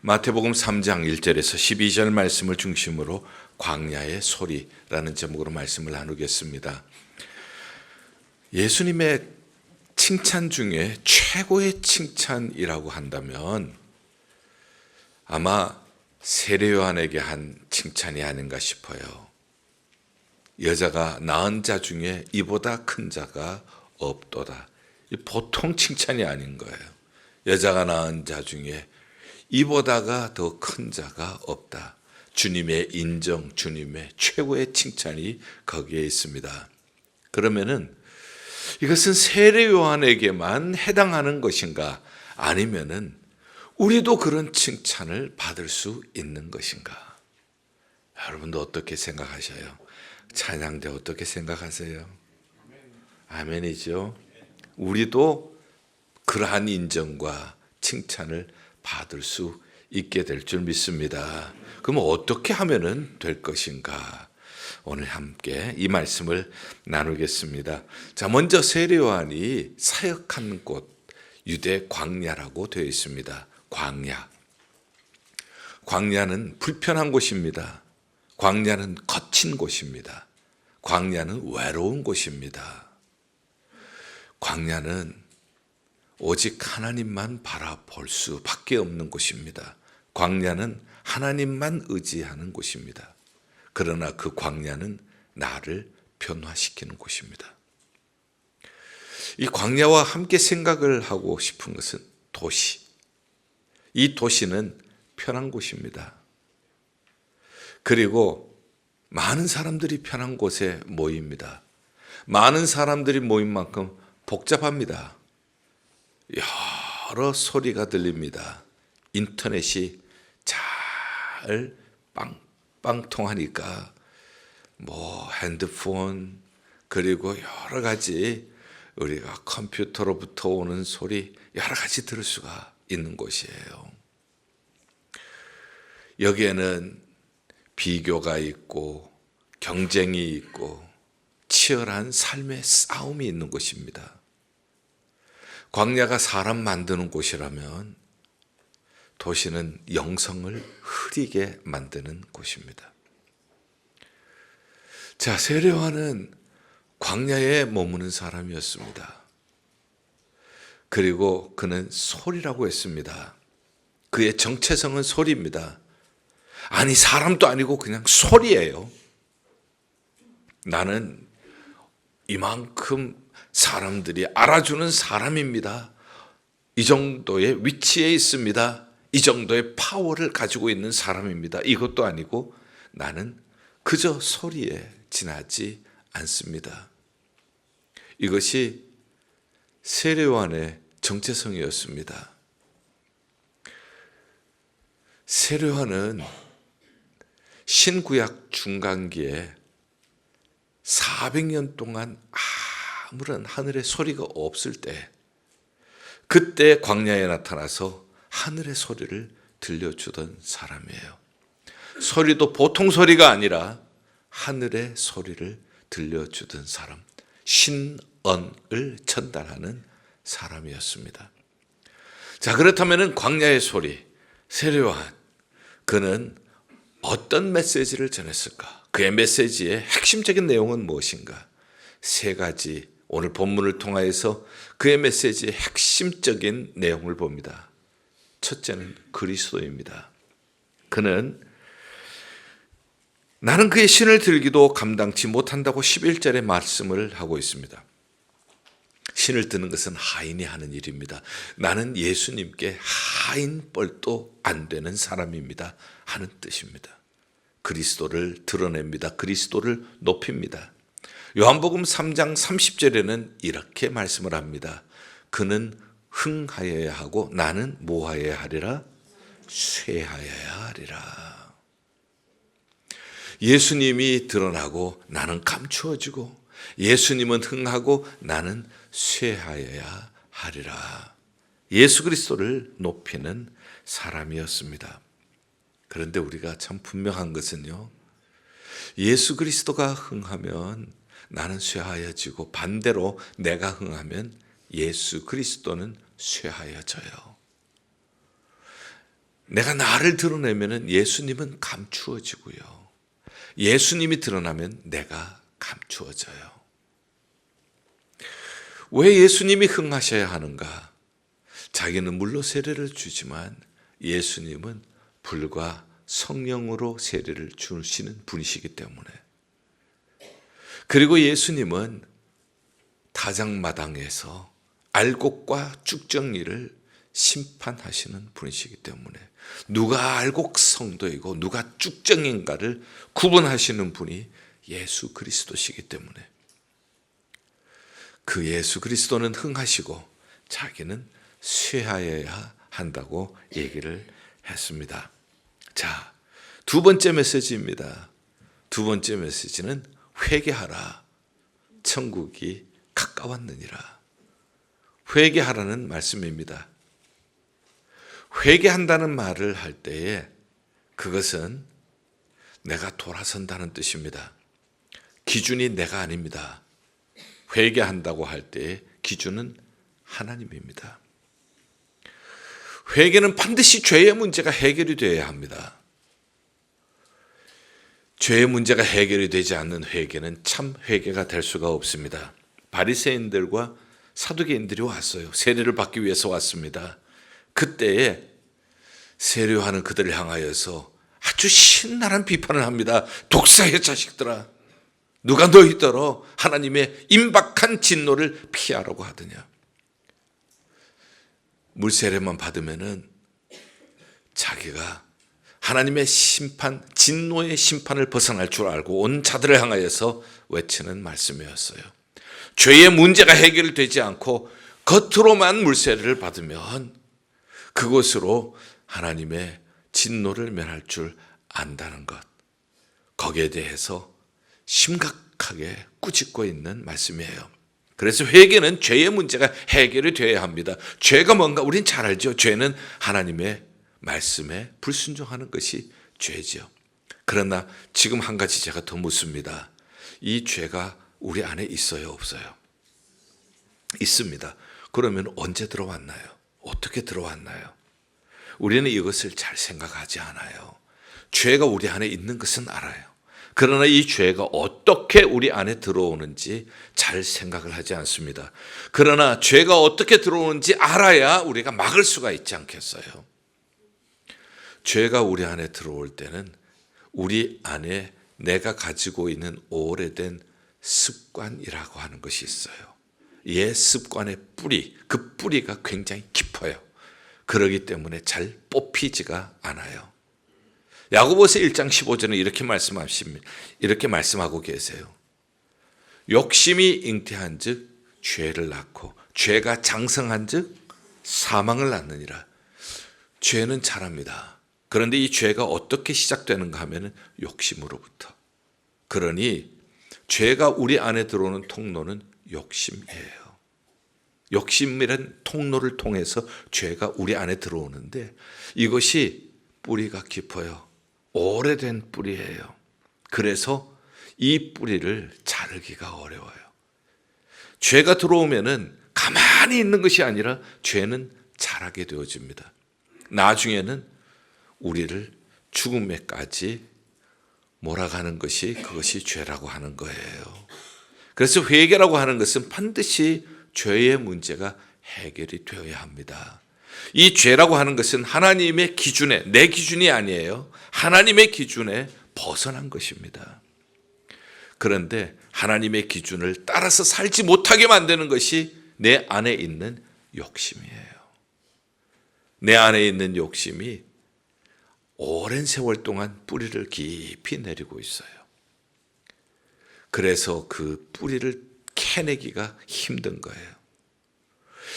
마태복음 3장 1절에서 12절 말씀을 중심으로 광야의 소리라는 제목으로 말씀을 나누겠습니다. 예수님의 칭찬 중에 최고의 칭찬이라고 한다면 아마 세례 요한에게 한 칭찬이 아닌가 싶어요. 여자가 낳은 자 중에 이보다 큰 자가 없도다. 보통 칭찬이 아닌 거예요. 여자가 낳은 자 중에 이보다가 더 큰 자가 없다. 주님의 인정, 주님의 최고의 칭찬이 거기에 있습니다. 그러면은 이것은 세례 요한에게만 해당하는 것인가? 아니면은 우리도 그런 칭찬을 받을 수 있는 것인가? 여러분도 어떻게 생각하셔요? 찬양대 어떻게 생각하세요? 아멘이죠. 우리도 그러한 인정과 칭찬을 받을 수 있게 될 줄 믿습니다. 그럼 어떻게 하면 될 것인가? 오늘 함께 이 말씀을 나누겠습니다. 자, 먼저 세례 요한이 사역한 곳 유대 광야라고 되어 있습니다. 광야. 광야는 불편한 곳입니다. 광야는 거친 곳입니다. 광야는 외로운 곳입니다. 광야는 오직 하나님만 바라볼 수밖에 없는 곳입니다. 광야는 하나님만 의지하는 곳입니다. 그러나 그 광야는 나를 변화시키는 곳입니다. 이 광야와 함께 생각을 하고 싶은 것은 도시. 이 도시는 편한 곳입니다. 그리고 많은 사람들이 편한 곳에 모입니다. 많은 사람들이 모인 만큼 복잡합니다. 여러 소리가 들립니다. 인터넷이 잘 빵빵 통하니까 핸드폰 그리고 여러 가지 우리가 컴퓨터로부터 오는 소리 여러 가지 들을 수가 있는 곳이에요. 여기에는 비교가 있고 경쟁이 있고 치열한 삶의 싸움이 있는 곳입니다. 광야가 사람 만드는 곳이라면 도시는 영성을 흐리게 만드는 곳입니다. 자, 세례 요한은 광야에 머무는 사람이었습니다. 그리고 그는 소리라고 했습니다. 그의 정체성은 소리입니다. 아니, 사람도 아니고 그냥 소리예요. 나는 이만큼 사람들이 알아주는 사람입니다. 이 정도의 위치에 있습니다. 이 정도의 파워를 가지고 있는 사람입니다. 이것도 아니고 나는 그저 소리에 지나지 않습니다. 이것이 세례 요한의 정체성이었습니다. 세례 요한은 신구약 중간기에 400년 동안 아무런 하늘의 소리가 없을 때 그때 광야에 나타나서 하늘의 소리를 들려주던 사람이에요. 소리도 보통 소리가 아니라 하늘의 소리를 들려주던 사람, 신언을 전달하는 사람이었습니다. 자, 그렇다면 광야의 소리, 세례 요한, 그는 어떤 메시지를 전했을까? 그의 메시지의 핵심적인 내용은 무엇인가? 세 가지 오늘 본문을 통하여서 그의 메시지의 핵심적인 내용을 봅니다. 첫째는 그리스도입니다. 그는 나는 그의 신을 들기도 감당치 못한다고 11절에 말씀을 하고 있습니다. 신을 드는 것은 하인이 하는 일입니다. 나는 예수님께 하인 뻘도 안 되는 사람입니다 하는 뜻입니다. 그리스도를 드러냅니다. 그리스도를 높입니다. 요한복음 3장 30절에는 이렇게 말씀을 합니다. 그는 흥하여야 하고 나는 뭐하여야 하리라? 쇠하여야 하리라. 예수님이 드러나고 나는 감추어지고 예수님은 흥하고 나는 쇠하여야 하리라. 예수 그리스도를 높이는 사람이었습니다. 그런데 우리가 참 분명한 것은요, 예수 그리스도가 흥하면 나는 쇠하여지고 반대로 내가 흥하면 예수 그리스도는 쇠하여져요. 내가 나를 드러내면 예수님은 감추어지고요. 예수님이 드러나면 내가 감추어져요. 왜 예수님이 흥하셔야 하는가? 자기는 물로 세례를 주지만 예수님은 불과 성령으로 세례를 주시는 분이시기 때문에, 그리고 예수님은 다장마당에서 알곡과 쭉정이를 심판하시는 분이시기 때문에 누가 알곡 성도이고 누가 쭉정인가를 구분하시는 분이 예수 그리스도시기 때문에 그 예수 그리스도는 흥하시고 자기는 쇠하여야 한다고 얘기를 했습니다. 자, 두 번째 메시지입니다. 두 번째 메시지는 회개하라, 천국이 가까웠느니라. 회개하라는 말씀입니다. 회개한다는 말을 할 때에 그것은 내가 돌아선다는 뜻입니다. 기준이 내가 아닙니다. 회개한다고 할 때의 기준은 하나님입니다. 회개는 반드시 죄의 문제가 해결이 되어야 합니다. 죄의 문제가 해결이 되지 않는 회개는 참 회개가 될 수가 없습니다. 바리새인들과 사두개인들이 왔어요. 세례를 받기 위해서 왔습니다. 그때에 세례하는 그들을 향하여서 아주 신랄한 비판을 합니다. 독사의 자식들아, 누가 너희더러 하나님의 임박한 진노를 피하라고 하더냐. 물세례만 받으면은 자기가 하나님의 심판, 진노의 심판을 벗어날 줄 알고 온 자들을 향하여서 외치는 말씀이었어요. 죄의 문제가 해결되지 않고 겉으로만 물세례를 받으면 그것으로 하나님의 진노를 면할 줄 안다는 것, 거기에 대해서 심각하게 꾸짖고 있는 말씀이에요. 그래서 회개는 죄의 문제가 해결이 되어야 합니다. 죄가 뭔가 우린 잘 알죠. 죄는 하나님의 말씀에 불순종하는 것이 죄죠. 그러나 지금 한 가지 제가 더 묻습니다. 이 죄가 우리 안에 있어요, 없어요? 있습니다. 그러면 언제 들어왔나요? 어떻게 들어왔나요? 우리는 이것을 잘 생각하지 않아요. 죄가 우리 안에 있는 것은 알아요. 그러나 이 죄가 어떻게 우리 안에 들어오는지 잘 생각을 하지 않습니다. 그러나 죄가 어떻게 들어오는지 알아야 우리가 막을 수가 있지 않겠어요? 죄가 우리 안에 들어올 때는 우리 안에 내가 가지고 있는 오래된 습관이라고 하는 것이 있어요. 옛 습관의 뿌리, 그 뿌리가 굉장히 깊어요. 그렇기 때문에 잘 뽑히지가 않아요. 야고보서 1장 15절은 이렇게 말씀하고 계세요. 욕심이 잉태한즉 죄를 낳고 죄가 장성한즉 사망을 낳느니라. 죄는 잘합니다. 그런데 이 죄가 어떻게 시작되는가 하면 욕심으로부터. 그러니 죄가 우리 안에 들어오는 통로는 욕심이에요. 욕심이란 통로를 통해서 죄가 우리 안에 들어오는데 이것이 뿌리가 깊어요. 오래된 뿌리예요. 그래서 이 뿌리를 자르기가 어려워요. 죄가 들어오면은 가만히 있는 것이 아니라 죄는 자라게 되어집니다. 나중에는 우리를 죽음에까지 몰아가는 것이 그것이 죄라고 하는 거예요. 그래서 회개라고 하는 것은 반드시 죄의 문제가 해결이 되어야 합니다. 이 죄라고 하는 것은 하나님의 기준에, 내 기준이 아니에요. 하나님의 기준에 벗어난 것입니다. 그런데 하나님의 기준을 따라서 살지 못하게 만드는 것이 내 안에 있는 욕심이에요. 내 안에 있는 욕심이 오랜 세월 동안 뿌리를 깊이 내리고 있어요. 그래서 그 뿌리를 캐내기가 힘든 거예요.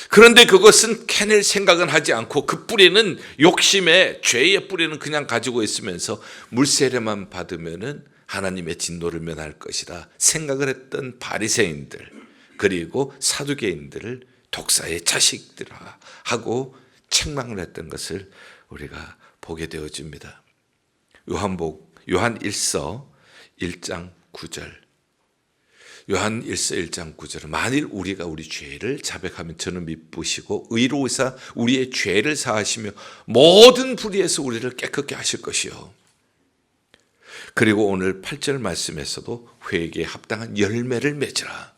그런데 그것은 캐낼 생각은 하지 않고 그 뿌리는 욕심의 죄의 뿌리는 그냥 가지고 있으면서 물세례만 받으면은 하나님의 진노를 면할 것이다 생각을 했던 바리새인들 그리고 사두개인들을 독사의 자식들아 하고 책망을 했던 것을 우리가 보게 되어집니다. 요한 1서 1장 9절 요한 1서 1장 9절은 만일 우리가 우리 죄를 자백하면 저는 미쁘시고 의로우사 우리의 죄를 사하시며 모든 불의에서 우리를 깨끗게 하실 것이요. 그리고 오늘 8절 말씀에서도 회개에 합당한 열매를 맺으라.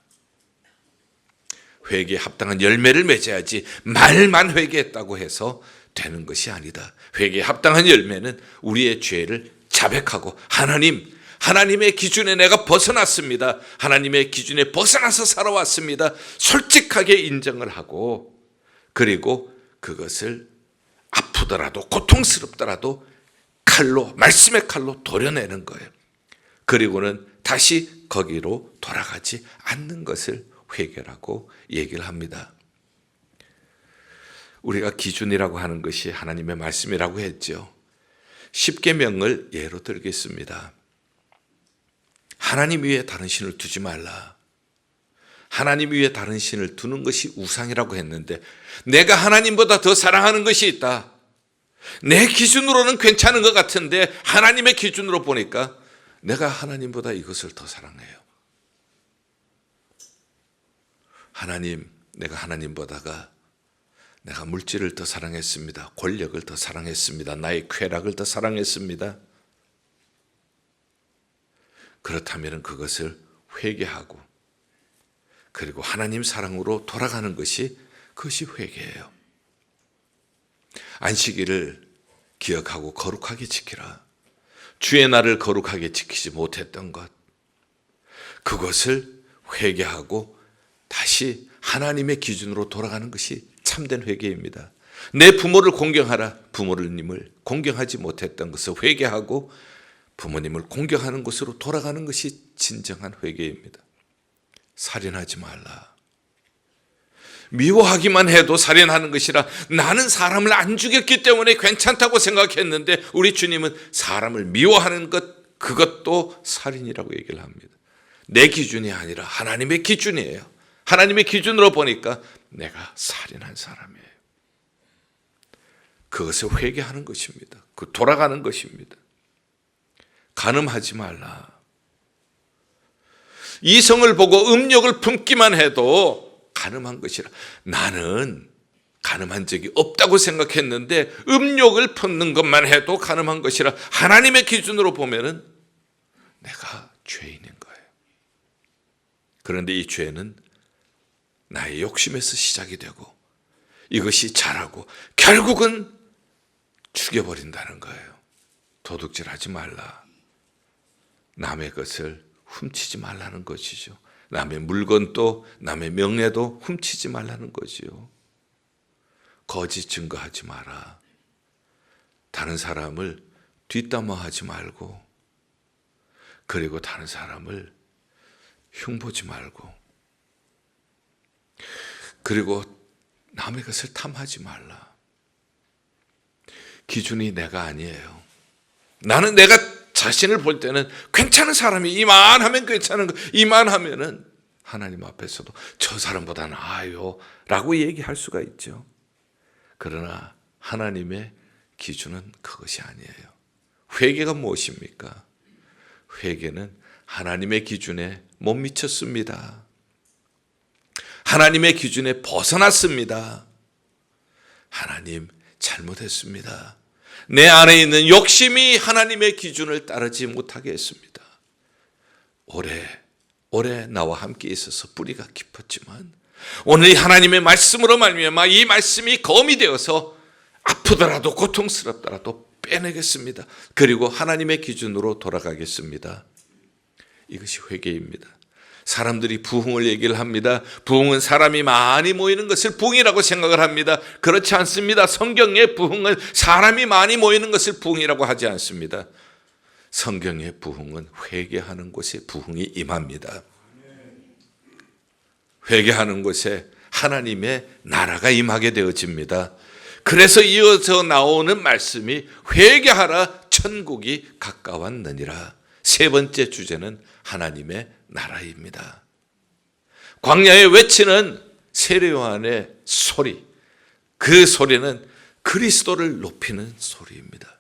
회개에 합당한 열매를 맺어야지 말만 회개했다고 해서 되는 것이 아니다. 회개에 합당한 열매는 우리의 죄를 자백하고 하나님의 기준에 내가 벗어났습니다. 하나님의 기준에 벗어나서 살아왔습니다. 솔직하게 인정을 하고 그리고 그것을 아프더라도 고통스럽더라도 말씀의 칼로 도려내는 거예요. 그리고는 다시 거기로 돌아가지 않는 것을 회개라고 얘기를 합니다. 우리가 기준이라고 하는 것이 하나님의 말씀이라고 했죠. 십계명을 예로 들겠습니다. 하나님 위에 다른 신을 두지 말라. 하나님 위에 다른 신을 두는 것이 우상이라고 했는데 내가 하나님보다 더 사랑하는 것이 있다. 내 기준으로는 괜찮은 것 같은데 하나님의 기준으로 보니까 내가 하나님보다 이것을 더 사랑해요. 내가 하나님보다가 내가 물질을 더 사랑했습니다. 권력을 더 사랑했습니다. 나의 쾌락을 더 사랑했습니다. 그렇다면 그것을 회개하고 그리고 하나님 사랑으로 돌아가는 것이 그것이 회개예요. 안식일을 기억하고 거룩하게 지키라. 주의 날을 거룩하게 지키지 못했던 것, 그것을 회개하고 다시 하나님의 기준으로 돌아가는 것이 참된 회개입니다. 내 부모를 공경하라. 부모님을 공경하지 못했던 것을 회개하고 부모님을 공경하는 것으로 돌아가는 것이 진정한 회개입니다. 살인하지 말라. 미워하기만 해도 살인하는 것이라. 나는 사람을 안 죽였기 때문에 괜찮다고 생각했는데 우리 주님은 사람을 미워하는 것, 그것도 살인이라고 얘기를 합니다. 내 기준이 아니라 하나님의 기준이에요. 하나님의 기준으로 보니까 내가 살인한 사람이에요. 그것을 회개하는 것입니다. 그 돌아가는 것입니다. 간음하지 말라. 이성을 보고 음욕을 품기만 해도 간음한 것이라. 나는 간음한 적이 없다고 생각했는데 음욕을 품는 것만 해도 간음한 것이라. 하나님의 기준으로 보면은 내가 죄인인 거예요. 그런데 이 죄는 나의 욕심에서 시작이 되고 이것이 자라고 결국은 죽여버린다는 거예요. 도둑질하지 말라. 남의 것을 훔치지 말라는 것이죠. 남의 물건도 남의 명예도 훔치지 말라는 거지요. 거짓 증거하지 마라. 다른 사람을 뒷담화하지 말고 그리고 다른 사람을 흉보지 말고 그리고 남의 것을 탐하지 말라. 기준이 내가 아니에요. 나는 내가 자신을 볼 때는 괜찮은 사람이 이만하면 괜찮은 거, 이만하면은 하나님 앞에서도 저 사람보다 나아요 라고 얘기할 수가 있죠. 그러나 하나님의 기준은 그것이 아니에요. 회개가 무엇입니까? 회개는 하나님의 기준에 못 미쳤습니다. 하나님의 기준에 벗어났습니다. 하나님 잘못했습니다. 내 안에 있는 욕심이 하나님의 기준을 따르지 못하게 했습니다. 오래 나와 함께 있어서 뿌리가 깊었지만 오늘 하나님의 말씀으로 말미암아 이 말씀이 검이 되어서 아프더라도 고통스럽더라도 빼내겠습니다. 그리고 하나님의 기준으로 돌아가겠습니다. 이것이 회개입니다. 사람들이 부흥을 얘기를 합니다. 부흥은 사람이 많이 모이는 것을 부흥이라고 생각을 합니다. 그렇지 않습니다. 성경의 부흥은 사람이 많이 모이는 것을 부흥이라고 하지 않습니다. 성경의 부흥은 회개하는 곳에 부흥이 임합니다. 회개하는 곳에 하나님의 나라가 임하게 되어집니다. 그래서 이어서 나오는 말씀이 회개하라 천국이 가까웠느니라. 세 번째 주제는 하나님의 나라입니다. 광야에 외치는 세례요한의 소리, 그 소리는 그리스도를 높이는 소리입니다.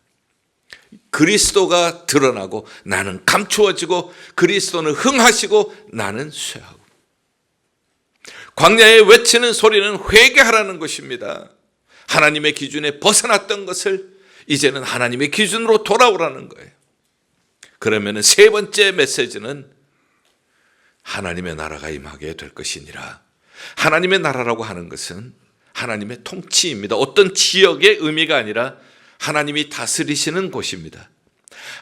그리스도가 드러나고 나는 감추어지고 그리스도는 흥하시고 나는 쇠하고. 광야에 외치는 소리는 회개하라는 것입니다. 하나님의 기준에 벗어났던 것을 이제는 하나님의 기준으로 돌아오라는 거예요. 그러면 세 번째 메시지는 하나님의 나라가 임하게 될 것이니라. 하나님의 나라라고 하는 것은 하나님의 통치입니다. 어떤 지역의 의미가 아니라 하나님이 다스리시는 곳입니다.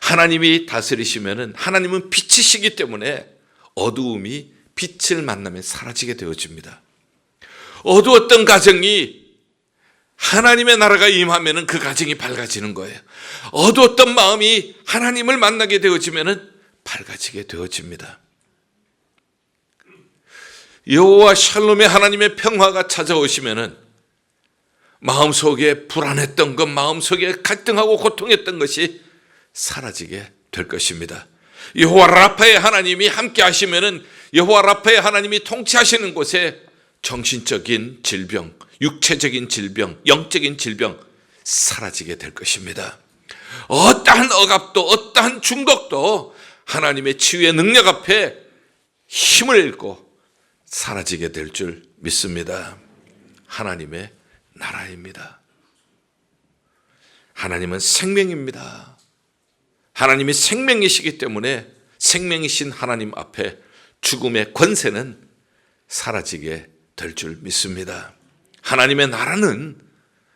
하나님이 다스리시면은 하나님은 빛이시기 때문에 어두움이 빛을 만나면 사라지게 되어집니다. 어두웠던 가정이 하나님의 나라가 임하면은 그 가정이 밝아지는 거예요. 어두웠던 마음이 하나님을 만나게 되어지면은 밝아지게 되어집니다. 여호와 샬롬의 하나님의 평화가 찾아오시면은 마음속에 불안했던 것, 마음속에 갈등하고 고통했던 것이 사라지게 될 것입니다. 여호와 라파의 하나님이 함께 하시면은 여호와 라파의 하나님이 통치하시는 곳에 정신적인 질병, 육체적인 질병, 영적인 질병 사라지게 될 것입니다. 어떠한 억압도 어떠한 중독도 하나님의 치유의 능력 앞에 힘을 잃고 사라지게 될 줄 믿습니다. 하나님의 나라입니다. 하나님은 생명입니다. 하나님이 생명이시기 때문에 생명이신 하나님 앞에 죽음의 권세는 사라지게 될 줄 믿습니다. 하나님의 나라는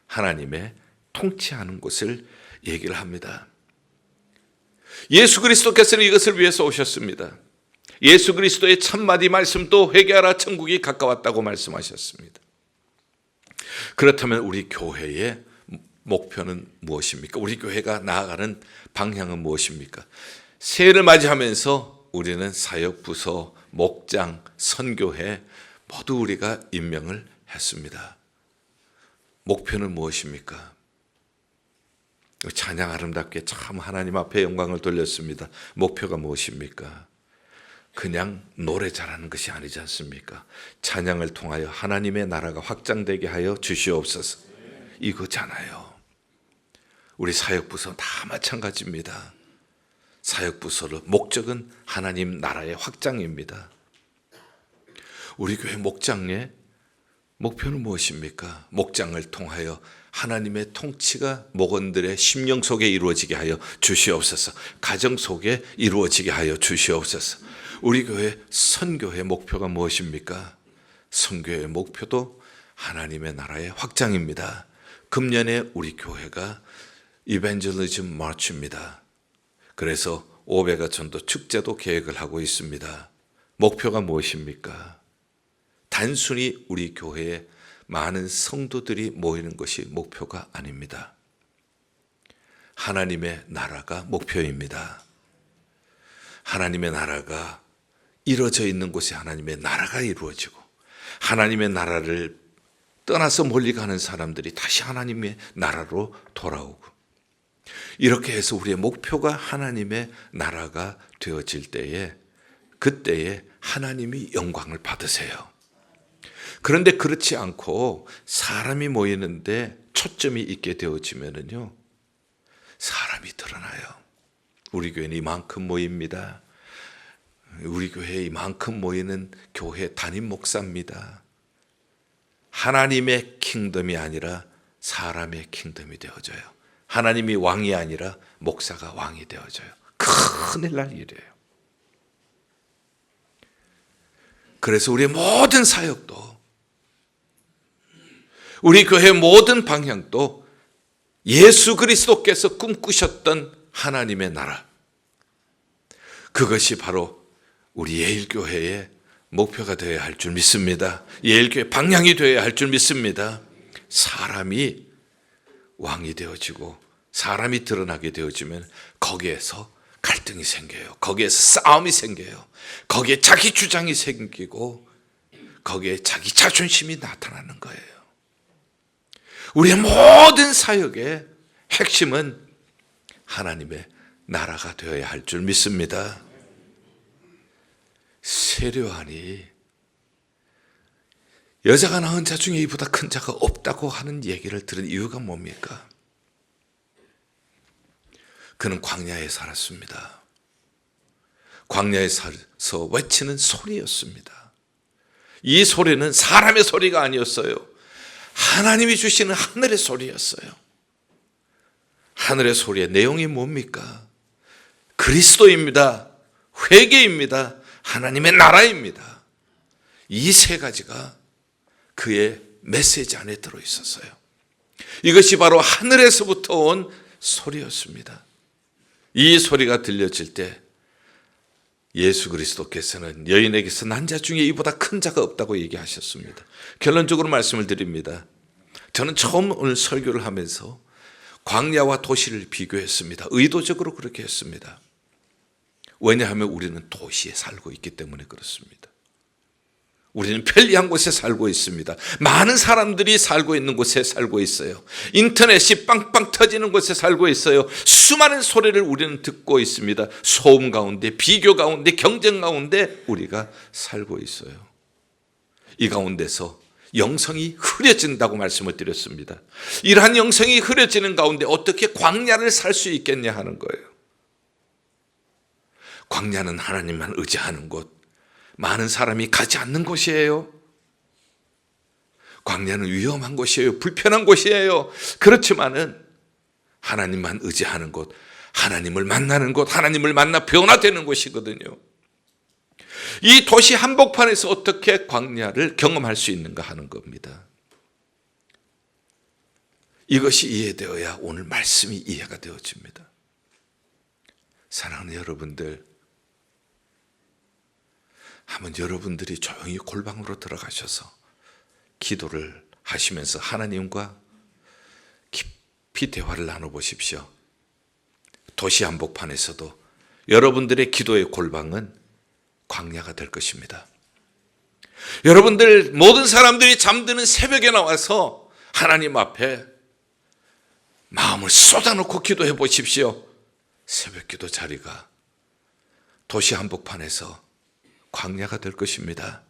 하나님의 통치하는 곳을 얘기를 합니다. 예수 그리스도께서는 이것을 위해서 오셨습니다. 예수 그리스도의 첫마디 말씀도 회개하라 천국이 가까웠다고 말씀하셨습니다. 그렇다면 우리 교회의 목표는 무엇입니까? 우리 교회가 나아가는 방향은 무엇입니까? 새해를 맞이하면서 우리는 사역 부서, 목장, 선교회 모두 우리가 임명을 했습니다. 목표는 무엇입니까? 찬양 아름답게 참 하나님 앞에 영광을 돌렸습니다. 목표가 무엇입니까? 그냥 노래 잘하는 것이 아니지 않습니까? 찬양을 통하여 하나님의 나라가 확장되게 하여 주시옵소서. 이거잖아요. 우리 사역부서 다 마찬가지입니다. 사역부서의 목적은 하나님 나라의 확장입니다. 우리 교회 목장의 목표는 무엇입니까? 목장을 통하여 하나님의 통치가 목원들의 심령 속에 이루어지게 하여 주시옵소서. 가정 속에 이루어지게 하여 주시옵소서. 우리 교회 선교의 목표가 무엇입니까? 선교의 목표도 하나님의 나라의 확장입니다. 금년에 우리 교회가 이벤젤리즘 마치입니다. 그래서 500여 전도 축제도 계획을 하고 있습니다. 목표가 무엇입니까? 단순히 우리 교회에 많은 성도들이 모이는 것이 목표가 아닙니다. 하나님의 나라가 목표입니다. 하나님의 나라가 이루어져 있는 곳에 하나님의 나라가 이루어지고 하나님의 나라를 떠나서 멀리 가는 사람들이 다시 하나님의 나라로 돌아오고 이렇게 해서 우리의 목표가 하나님의 나라가 되어질 때에 그때에 하나님이 영광을 받으세요. 그런데 그렇지 않고 사람이 모이는데 초점이 있게 되어지면은요, 사람이 드러나요. 우리 교회는 이만큼 모입니다. 우리 교회에 이만큼 모이는 교회 담임 목사입니다. 하나님의 킹덤이 아니라 사람의 킹덤이 되어져요. 하나님이 왕이 아니라 목사가 왕이 되어져요. 큰일 날 일이에요. 그래서 우리의 모든 사역도 우리 교회의 모든 방향도 예수 그리스도께서 꿈꾸셨던 하나님의 나라, 그것이 바로 우리 예일교회의 목표가 되어야 할 줄 믿습니다. 예일교회 방향이 되어야 할 줄 믿습니다. 사람이 왕이 되어지고 사람이 드러나게 되어지면 거기에서 갈등이 생겨요. 거기에서 싸움이 생겨요. 거기에 자기 주장이 생기고 거기에 자기 자존심이 나타나는 거예요. 우리의 모든 사역의 핵심은 하나님의 나라가 되어야 할 줄 믿습니다. 세례요한이 여자가 낳은 자 중에 이보다 큰 자가 없다고 하는 얘기를 들은 이유가 뭡니까? 그는 광야에 살았습니다. 광야에 살아서 외치는 소리였습니다. 이 소리는 사람의 소리가 아니었어요. 하나님이 주시는 하늘의 소리였어요. 하늘의 소리의 내용이 뭡니까? 그리스도입니다. 회개입니다. 하나님의 나라입니다. 이 세 가지가 그의 메시지 안에 들어있었어요. 이것이 바로 하늘에서부터 온 소리였습니다. 이 소리가 들려질 때 예수 그리스도께서는 여인에게서 난 자 중에 이보다 큰 자가 없다고 얘기하셨습니다. 결론적으로 말씀을 드립니다. 저는 처음 오늘 설교를 하면서 광야와 도시를 비교했습니다. 의도적으로 그렇게 했습니다. 왜냐하면 우리는 도시에 살고 있기 때문에 그렇습니다. 우리는 편리한 곳에 살고 있습니다. 많은 사람들이 살고 있는 곳에 살고 있어요. 인터넷이 빵빵 터지는 곳에 살고 있어요. 수많은 소리를 우리는 듣고 있습니다. 소음 가운데, 비교 가운데, 경쟁 가운데 우리가 살고 있어요. 이 가운데서 영성이 흐려진다고 말씀을 드렸습니다. 이러한 영성이 흐려지는 가운데 어떻게 광야를 살 수 있겠냐 하는 거예요. 광야는 하나님만 의지하는 곳, 많은 사람이 가지 않는 곳이에요. 광야는 위험한 곳이에요. 불편한 곳이에요. 그렇지만은 하나님만 의지하는 곳, 하나님을 만나는 곳, 하나님을 만나 변화되는 곳이거든요. 이 도시 한복판에서 어떻게 광야를 경험할 수 있는가 하는 겁니다. 이것이 이해되어야 오늘 말씀이 이해가 되어집니다. 사랑하는 여러분들, 한번 여러분들이 조용히 골방으로 들어가셔서 기도를 하시면서 하나님과 깊이 대화를 나눠보십시오. 도시 한복판에서도 여러분들의 기도의 골방은 광야가 될 것입니다. 여러분들 모든 사람들이 잠드는 새벽에 나와서 하나님 앞에 마음을 쏟아놓고 기도해 보십시오. 새벽 기도 자리가 도시 한복판에서 광야가 될 것입니다.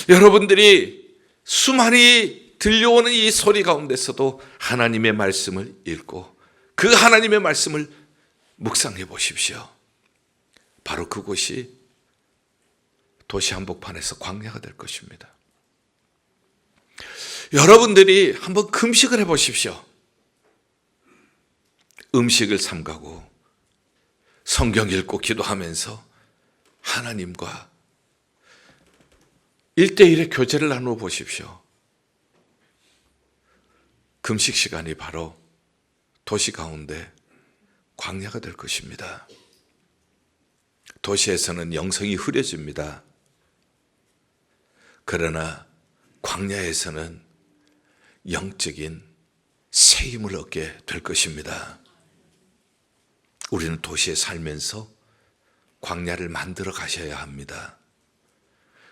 여러분들이 수많이 들려오는 이 소리 가운데서도 하나님의 말씀을 읽고 그 하나님의 말씀을 묵상해 보십시오. 바로 그곳이 도시 한복판에서 광야가 될 것입니다. 여러분들이 한번 금식을 해 보십시오. 음식을 삼가고 성경 읽고 기도하면서 하나님과 1대1의 교제를 나누어 보십시오. 금식 시간이 바로 도시 가운데 광야가 될 것입니다. 도시에서는 영성이 흐려집니다. 그러나 광야에서는 영적인 새 힘을 얻게 될 것입니다. 우리는 도시에 살면서 광야를 만들어 가셔야 합니다.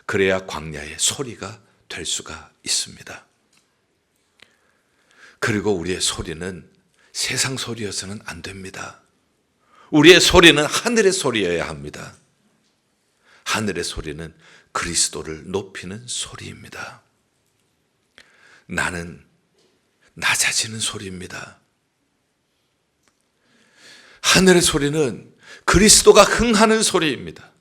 그래야 광야의 소리가 될 수가 있습니다. 그리고 우리의 소리는 세상 소리여서는 안 됩니다. 우리의 소리는 하늘의 소리여야 합니다. 하늘의 소리는 그리스도를 높이는 소리입니다. 나는 낮아지는 소리입니다. 하늘의 소리는 그리스도가 흥하는 소리입니다.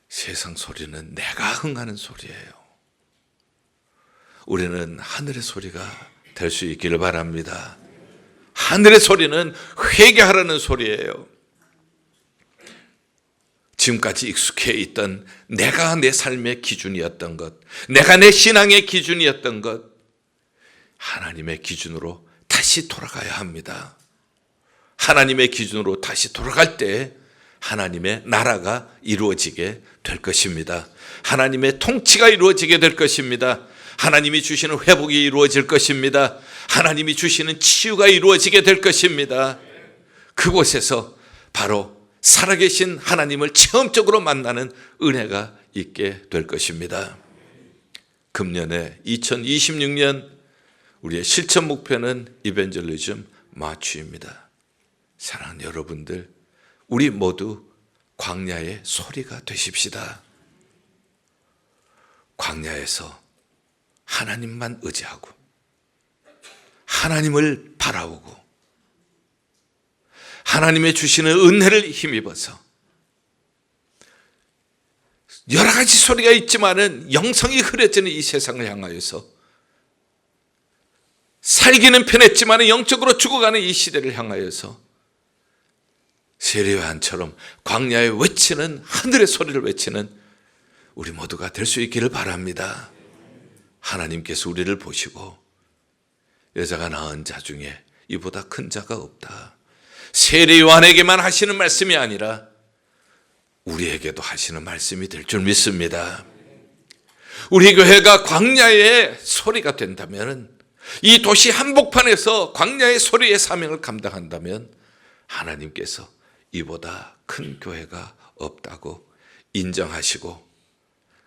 세상 소리는 내가 흥하는 소리예요. 우리는 하늘의 소리가 될 수 있기를 바랍니다. 하늘의 소리는 회개하라는 소리예요. 지금까지 익숙해 있던 내가 내 삶의 기준이었던 것, 내가 내 신앙의 기준이었던 것, 하나님의 기준으로 다시 돌아가야 합니다. 하나님의 기준으로 다시 돌아갈 때 하나님의 나라가 이루어지게 될 것입니다. 하나님의 통치가 이루어지게 될 것입니다. 하나님이 주시는 회복이 이루어질 것입니다. 하나님이 주시는 치유가 이루어지게 될 것입니다. 그곳에서 바로 살아계신 하나님을 체험적으로 만나는 은혜가 있게 될 것입니다. 금년에 2026년 우리의 실천 목표는 이벤젤리즘 마취입니다. 사랑하는 여러분들, 우리 모두 광야의 소리가 되십시다. 광야에서 하나님만 의지하고 하나님을 바라보고 하나님의 주시는 은혜를 힘입어서 여러 가지 소리가 있지만은 영성이 흐려지는 이 세상을 향하여서 살기는 편했지만 영적으로 죽어가는 이 시대를 향하여서 세례요한처럼 광야에 외치는, 하늘의 소리를 외치는 우리 모두가 될 수 있기를 바랍니다. 하나님께서 우리를 보시고 여자가 낳은 자 중에 이보다 큰 자가 없다, 세례요한에게만 하시는 말씀이 아니라 우리에게도 하시는 말씀이 될 줄 믿습니다. 우리 교회가 광야의 소리가 된다면, 이 도시 한복판에서 광야의 소리의 사명을 감당한다면 하나님께서 이보다 큰 교회가 없다고 인정하시고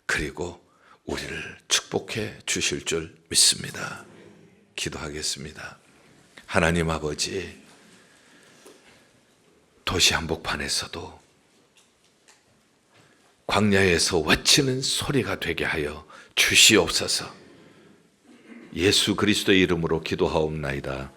그리고 우리를 축복해 주실 줄 믿습니다. 기도하겠습니다. 하나님 아버지, 도시 한복판에서도 광야에서 외치는 소리가 되게 하여 주시옵소서. 예수 그리스도의 이름으로 기도하옵나이다.